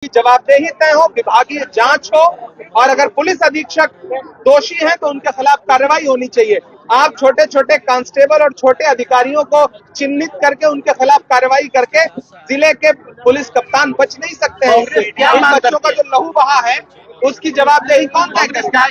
की जवाबदेही तय हो, विभागीय जांच हो और अगर पुलिस अधीक्षक दोषी हैं तो उनके खिलाफ कार्रवाई होनी चाहिए। आप छोटे छोटे कांस्टेबल और छोटे अधिकारियों को चिन्हित करके उनके खिलाफ कार्रवाई करके जिले के पुलिस कप्तान बच नहीं सकते हैं इससे। इन बच्चों का जो लहू बहा है उसकी जवाबदेही कौन तय करेगा?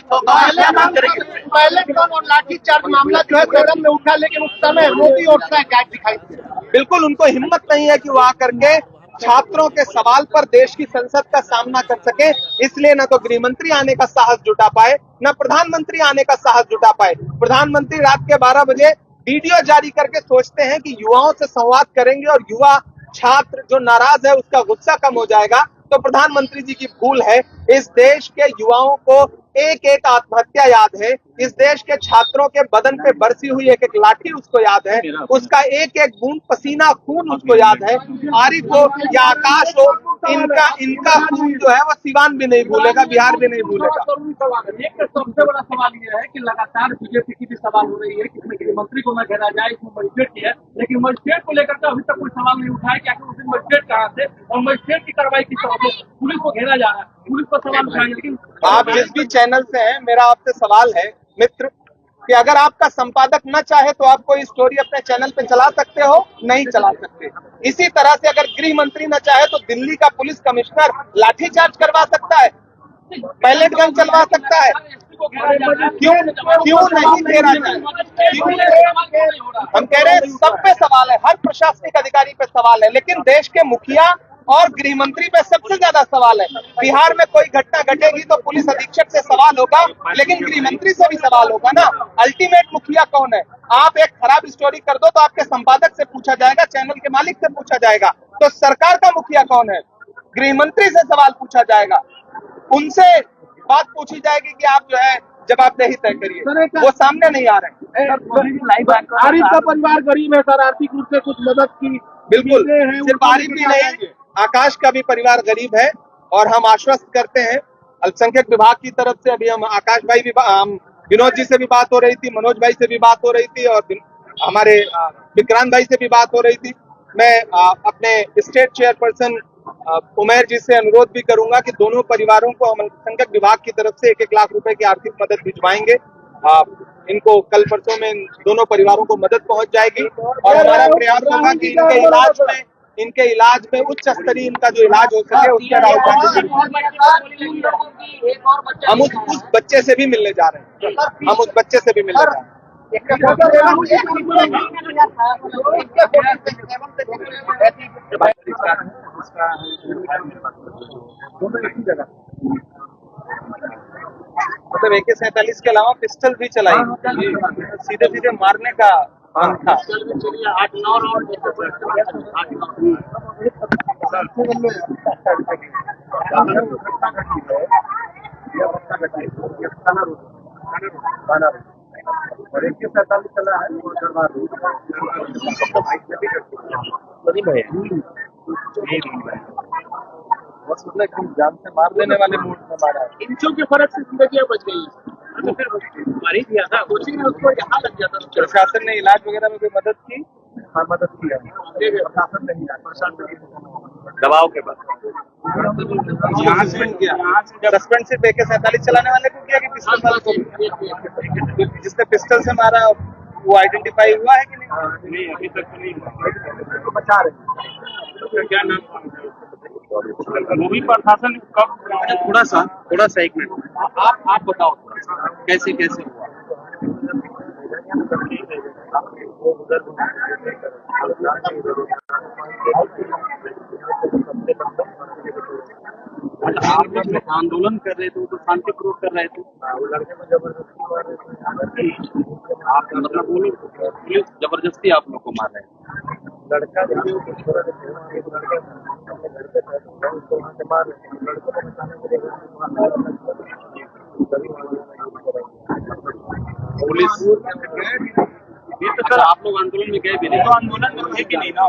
पहले कौन और लाठीचार्ज मामला जो है सदन में उठा, लेकिन उस समय मोदी और गायब दिखाई दिया। बिल्कुल उनको हिम्मत नहीं है कि वो आकर के छात्रों के सवाल पर देश की संसद का सामना कर सके, इसलिए न तो गृह मंत्री आने का साहस जुटा पाए, न प्रधानमंत्री आने का साहस जुटा पाए। प्रधानमंत्री रात के 12 बजे वीडियो जारी करके सोचते हैं कि युवाओं से संवाद करेंगे और युवा छात्र जो नाराज है उसका गुस्सा कम हो जाएगा, तो प्रधानमंत्री जी की भूल है। इस देश के युवाओं को एक एक आत्महत्या याद है, इस देश के छात्रों के बदन पे बरसी हुई एक एक लाठी उसको याद है, उसका एक एक बूंद पसीना खून उसको याद है। आरिफ हो या आकाश हो, इनका खून जो है वो सिवान भी नहीं भूलेगा, बिहार भी नहीं भूलेगा। एक सबसे बड़ा सवाल यह है कि लगातार बीजेपी की भी सवाल हो रही है कि इसमें गृह मंत्री को न घेरा जाए, इसमें मजिस्ट्रेट की है, लेकिन मजिस्ट्रेट को लेकर तो अभी तक कोई सवाल नहीं उठाया कि आखिर उस दिन मजिस्ट्रेट कहाँ थे और मजिस्ट्रेट की कार्रवाई किस तरह से पुलिस को घेरा जा रहा है, पुलिस को सवाल उठाएंगे। लेकिन आप जिस भी चैनल से हैं, मेरा आपसे सवाल है मित्र कि अगर आपका संपादक न चाहे तो आप कोई स्टोरी अपने चैनल पे चला सकते हो, नहीं चला सकते। इसी तरह से अगर गृह मंत्री न चाहे तो दिल्ली का पुलिस कमिश्नर लाठीचार्ज करवा सकता है, पैलेट गन चलवा सकता है। क्यों नहीं घेरा जाए? हम कह रहे हैं सब पे सवाल है, हर प्रशासनिक अधिकारी पे सवाल है, लेकिन देश के मुखिया और गृह मंत्री पे सबसे ज्यादा सवाल है। बिहार में कोई घटना घटेगी तो पुलिस अधीक्षक से सवाल होगा, लेकिन गृह मंत्री से भी सवाल होगा ना। अल्टीमेट मुखिया कौन है? आप एक खराब स्टोरी कर दो तो आपके संपादक से पूछा जाएगा, चैनल के मालिक से पूछा जाएगा, तो सरकार का मुखिया कौन है? गृह मंत्री से सवाल पूछा जाएगा, उनसे बात पूछी जाएगी कि आप जो है जवाबदेही तय करिए। वो सामने नहीं आ रहे। आरिफ का परिवार गरीब है सर, आर्थिक रूप से कुछ मदद की बिल्कुल, सिर्फ आरिफ ही नहीं, आकाश का भी परिवार गरीब है और हम आश्वस्त करते हैं अल्पसंख्यक विभाग की तरफ से। अभी हम आकाश भाई भी, विनोद जी से भी बात हो रही थी, मनोज भाई से भी बात हो रही थी और हमारे विक्रांत भाई से भी बात हो रही थी। मैं अपने स्टेट चेयरपर्सन उमेर जी से अनुरोध भी करूंगा कि दोनों परिवारों को हम अल्पसंख्यक विभाग की तरफ से 1-1 लाख रुपए की आर्थिक मदद भिजवाएंगे। इनको कल परसों में दोनों परिवारों को मदद पहुंच जाएगी और हमारा प्रयास होगा कि इनके इलाज में उच्च स्तरीय इनका जो इलाज हो सके उसके राजधानी हम उस बच्चे से भी मिलने जा रहे हैं, हम उस बच्चे से भी मिलने जा रहे हैं। मतलब AK-47 के अलावा पिस्टल भी चलाई, सीधे सीधे मारने का मन था। और AK-47 चला है जान से मार देने वाले मूड में मारा है। इंचों के फर्क से जिंदगियां बच गई है, तो फिर मारी दिया था, कोचिंग में उसको यहाँ लग जाता। प्रशासन ने इलाज वगैरह में कोई मदद की? हाँ, मदद की है। प्रशासन नहीं है, प्रशासन दबाव के बाद सस्पेंड किया। सस्पेंड सिर्फ AK-47 चलाने वाले को किया कि पिस्टल वाले को? जिसने पिस्टल से मारा वो आइडेंटिफाई हुआ है कि नहीं? नहीं, अभी तक तो नहीं हुआ। बचा रहे क्या नाम वो भी प्रशासन कब? थोड़ा सा 1 मिनट आप बताओ कैसे कैसे हुआ? आप आंदोलन कर रहे थे तो शांतिपूर्वक कर रहे थे, आप मतलब बोलो पुलिस जबरदस्ती आप लोग को मार रहे हैं। लड़का पुलिस ये तो सर आप लोग आंदोलन में गए भी नहीं, तो आंदोलन में थे कि नहीं ना?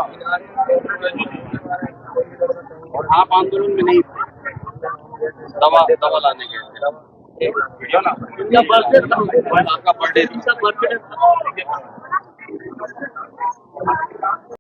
और आप आंदोलन में नहीं थे, दवा लाने गए थे ना? आपका बर्थडे